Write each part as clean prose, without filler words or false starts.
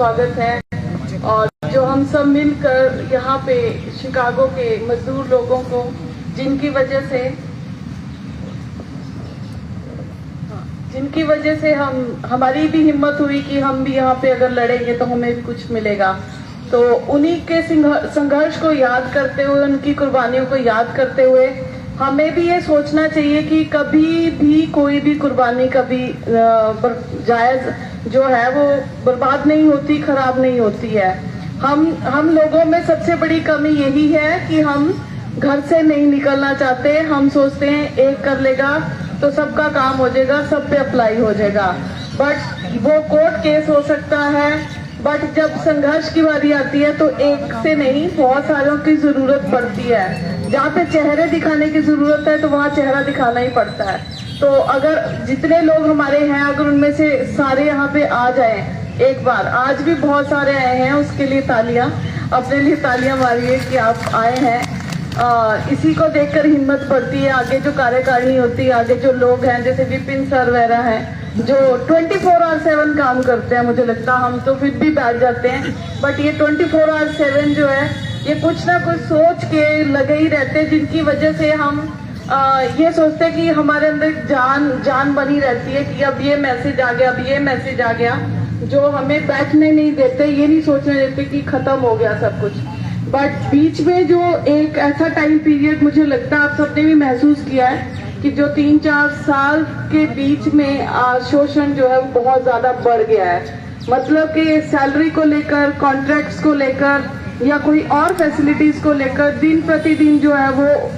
स्वागत है। और जो हम सब मिलकर यहाँ पे शिकागो के मजदूर लोगों को जिनकी वजह से हमारी भी हिम्मत हुई कि हम भी यहाँ पे अगर लड़ेंगे तो हमें भी कुछ मिलेगा, तो उन्हीं के संघर्ष को याद करते हुए, उनकी कुर्बानियों को याद करते हुए हमें भी ये सोचना चाहिए कि कभी भी कोई भी कुर्बानी कभी जायज जो है वो बर्बाद नहीं होती, खराब नहीं होती है। हम लोगों में सबसे बड़ी कमी यही है कि हम घर से नहीं निकलना चाहते। हम सोचते हैं एक कर लेगा तो सबका काम हो जाएगा, सब पे अप्लाई हो जाएगा, बट वो कोर्ट केस हो सकता है। बट जब संघर्ष की बारी आती है तो एक से नहीं, बहुत सारों की जरूरत पड़ती है। जहाँ पे चेहरे दिखाने की जरूरत है तो वहाँ चेहरा दिखाना ही पड़ता है। तो अगर जितने लोग हमारे हैं, अगर उनमें से सारे यहाँ पे आ जाएं एक बार, आज भी बहुत सारे आए हैं, उसके लिए तालियां, अपने लिए तालियां मारिए कि आप आए हैं। इसी को देखकर हिम्मत बढ़ती है। आगे जो कार्यकारिणी होती है, आगे जो लोग हैं जैसे विपिन सर वगैरह हैं जो 24/7 काम करते हैं, मुझे लगता है हम तो फिर भी बैठ जाते हैं, बट ये 24/7 जो है ये कुछ ना कुछ सोच के लगे ही रहते हैं, जिनकी वजह से हम ये सोचते हैं कि हमारे अंदर जान बनी रहती है कि अब ये मैसेज आ गया, अब ये मैसेज आ गया, जो हमें बैठने नहीं देते, ये नहीं सोचने देते कि खत्म हो गया सब कुछ। बट बीच में जो एक ऐसा टाइम पीरियड मुझे लगता है आप सबने भी महसूस किया है कि जो 3-4 साल के बीच में शोषण जो है वो बहुत ज्यादा बढ़ गया है। मतलब कि सैलरी को लेकर, कॉन्ट्रैक्ट्स को लेकर या कोई और फैसिलिटीज को लेकर दिन प्रतिदिन जो है वो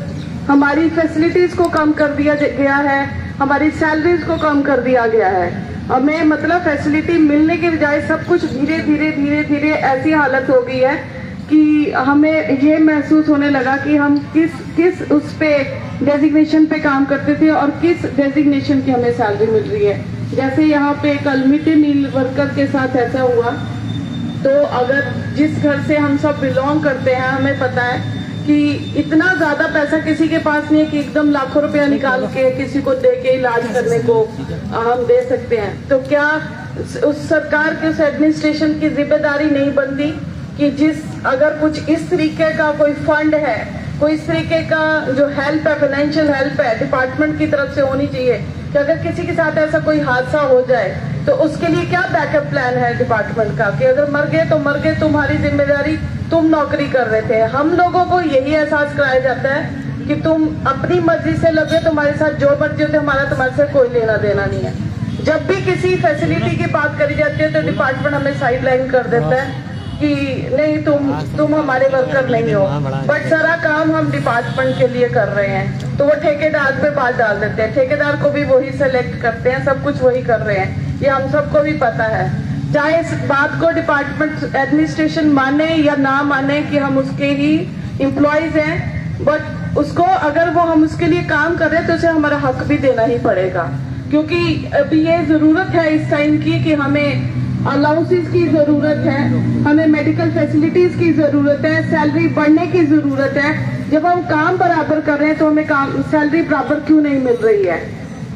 हमारी फैसिलिटीज को कम कर दिया गया है, हमारी सैलरीज को कम कर दिया गया है। हमें मतलब फैसिलिटी मिलने के बजाय सब कुछ धीरे धीरे ऐसी हालत हो गई है कि हमें ये महसूस होने लगा कि हम किस उस पे डेजिग्नेशन पे काम करते थे और किस डेजिग्नेशन की हमें सैलरी मिल रही है। जैसे यहाँ पे कल मिड डे मील वर्कर के साथ ऐसा हुआ, तो अगर जिस घर से हम सब बिलोंग करते हैं, हमें पता है कि इतना ज्यादा पैसा किसी के पास नहीं है कि एकदम लाखों रुपया निकाल के किसी को दे के इलाज करने को हम दे सकते हैं। तो क्या उस सरकार की, उस एडमिनिस्ट्रेशन की जिम्मेदारी नहीं बनती कि अगर कुछ इस तरीके का कोई फंड है, कोई इस तरीके का जो हेल्प है, फाइनेंशियल हेल्प है, डिपार्टमेंट की तरफ से होनी चाहिए कि अगर किसी के साथ ऐसा कोई हादसा हो जाए तो उसके लिए क्या बैकअप प्लान है डिपार्टमेंट का, कि अगर मर गए तो मर गए, तुम्हारी जिम्मेदारी, तुम नौकरी कर रहे थे। हम लोगों को यही एहसास कराया जाता है कि तुम अपनी मर्जी से लगे, तुम्हारे साथ जो मर्जी होते, हमारा तुम्हारे से कोई लेना देना नहीं है। जब भी किसी फैसिलिटी की बात करी जाती है तो डिपार्टमेंट हमें साइड लाइन कर देता है कि नहीं, तुम हमारे वर्कर नहीं हो। बट सारा काम हम डिपार्टमेंट के लिए कर रहे हैं, तो वो ठेकेदार पे बात डाल देते हैं। ठेकेदार को भी वही सेलेक्ट करते हैं, सब कुछ वही कर रहे हैं, ये हम सबको भी पता है। चाहे इस बात को डिपार्टमेंट एडमिनिस्ट्रेशन माने या ना माने कि हम उसके ही एम्प्लॉयज हैं, बट उसको अगर वो हम उसके लिए काम कर रहे हैं तो उसे हमारा हक भी देना ही पड़ेगा। क्योंकि अभी ये जरूरत है इस टाइम की कि हमें अलाउंसेस की जरूरत है, हमें मेडिकल फैसिलिटीज की जरूरत है, सैलरी बढ़ने की जरूरत है। जब हम काम बराबर कर रहे हैं तो हमें सैलरी बराबर क्यों नहीं मिल रही है?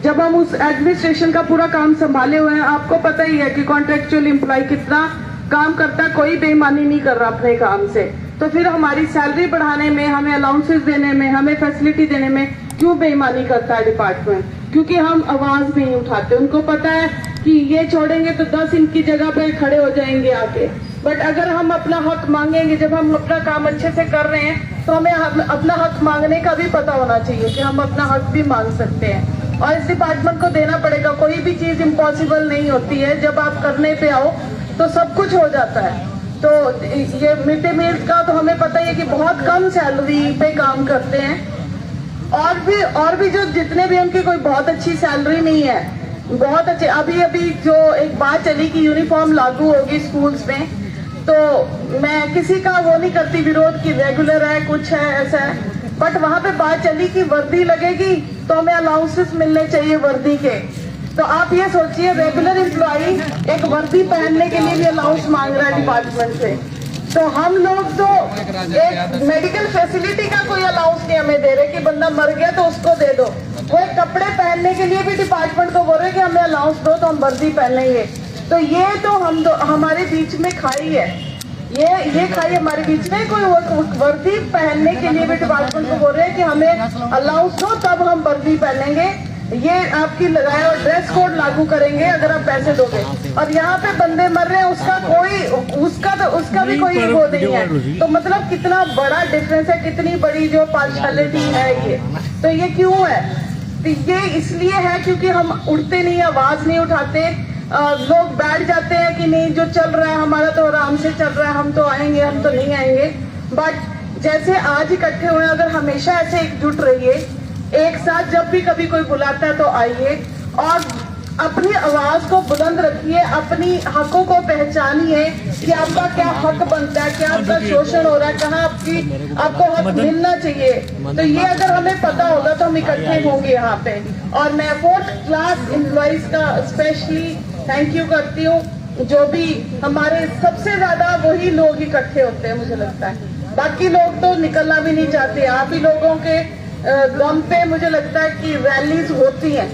जब हम उस एडमिनिस्ट्रेशन का पूरा काम संभाले हुए हैं, आपको पता ही है कि कॉन्ट्रेक्चुअल एम्प्लॉय कितना काम करता है, कोई बेईमानी नहीं कर रहा अपने काम से, तो फिर हमारी सैलरी बढ़ाने में, हमें अलाउंसेस देने में, हमें फैसिलिटी देने में क्यों बेईमानी करता है डिपार्टमेंट? क्योंकि हम आवाज नहीं उठाते। उनको पता है कि ये छोड़ेंगे तो 10 इनकी जगह पे खड़े हो जाएंगे आके। बट अगर हम अपना हक मांगेंगे, जब हम अपना काम अच्छे से कर रहे हैं तो हमें अपना हक मांगने का भी पता होना चाहिए कि हम अपना हक भी मांग सकते हैं, और इस डिपार्टमेंट को देना पड़ेगा। कोई भी चीज इम्पॉसिबल नहीं होती है, जब आप करने पे आओ तो सब कुछ हो जाता है। तो ये मिड डे मील का तो हमें पता है कि बहुत कम सैलरी पे काम करते हैं, और भी जो जितने भी उनकी कोई बहुत अच्छी सैलरी नहीं है, बहुत अच्छे। अभी जो एक बात चली कि यूनिफॉर्म लागू होगी स्कूल्स में, तो मैं किसी का वो नहीं करती विरोध की रेगुलर है, कुछ है, ऐसा है, बट वहां पे बात चली कि वर्दी लगेगी तो हमें अलाउंसेस मिलने चाहिए वर्दी के। तो आप ये सोचिए, रेगुलर एम्प्लॉई एक वर्दी पहनने के लिए भी अलाउंस मांग रहा है डिपार्टमेंट से। तो हम लोग तो एक मेडिकल फैसिलिटी का कोई अलाउंस नहीं हमें दे रहे कि बंदा मर गया तो उसको दे दो। वो कपड़े पहनने के लिए भी डिपार्टमेंट को बोल रहे कि हमें अलाउंस दो तो हम वर्दी पहनेंगे। तो ये तो हमारे बीच में खाई है, ये खाई हमारे बीच में। कोई वर्दी पहनने के लिए भी डिपार्टमेंट को बोल रहे हैं कि हमें अलाउंस दो तब हम वर्दी पहनेंगे, ये आपकी लगाया और ड्रेस कोड लागू करेंगे अगर आप पैसे दोगे। और यहाँ पे बंदे मर रहे हैं, उसका भी कोई वो नहीं है। तो मतलब कितना बड़ा डिफरेंस है, कितनी बड़ी जो पार्शलिटी है ये। तो ये क्यों है? तो ये इसलिए है क्योंकि हम उठते नहीं, आवाज नहीं उठाते। लोग बैठ जाते हैं कि नहीं जो चल रहा है हमारा तो आराम से चल रहा है, हम तो आएंगे, हम तो नहीं आएंगे। बट जैसे आज इकट्ठे हुए, अगर हमेशा ऐसे एकजुट रहिए, एक साथ जब भी कभी कोई बुलाता है तो आइए और अपनी आवाज को बुलंद रखिए, अपनी हकों को पहचानिए कि आपका क्या हक बनता है, क्या आपका शोषण हो रहा है, कहाँ आपको हक मिलना चाहिए। तो ये अगर हमें पता होगा तो हम इकट्ठे होंगे यहाँ पे। और मैं 4th क्लास एम्प्लॉइज का स्पेशली थैंक यू करती हूँ, जो भी हमारे सबसे ज्यादा वही लोग इकट्ठे होते हैं मुझे लगता है। बाकी लोग तो निकलना भी नहीं चाहते। आप ही लोगों के दम पे मुझे लगता है कि रैलीज होती हैं।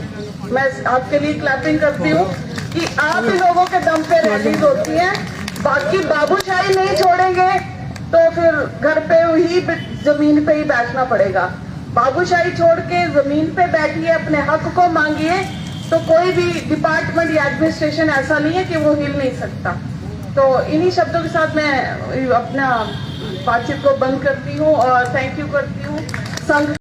मैं आपके लिए क्लैपिंग करती हूँ कि आप ही लोगों के दम पे रैलीज होती हैं। बाकी बाबूशाही नहीं छोड़ेंगे तो फिर घर पे ही जमीन पे ही बैठना पड़ेगा। बाबूशाही छोड़ के जमीन पे बैठिए, अपने हक को मांगिए, तो कोई भी डिपार्टमेंट या एडमिनिस्ट्रेशन ऐसा नहीं है कि वो हिल नहीं सकता। तो इन्हीं शब्दों के साथ मैं अपना बातचीत को बंद करती हूँ और थैंक यू करती हूँ संघ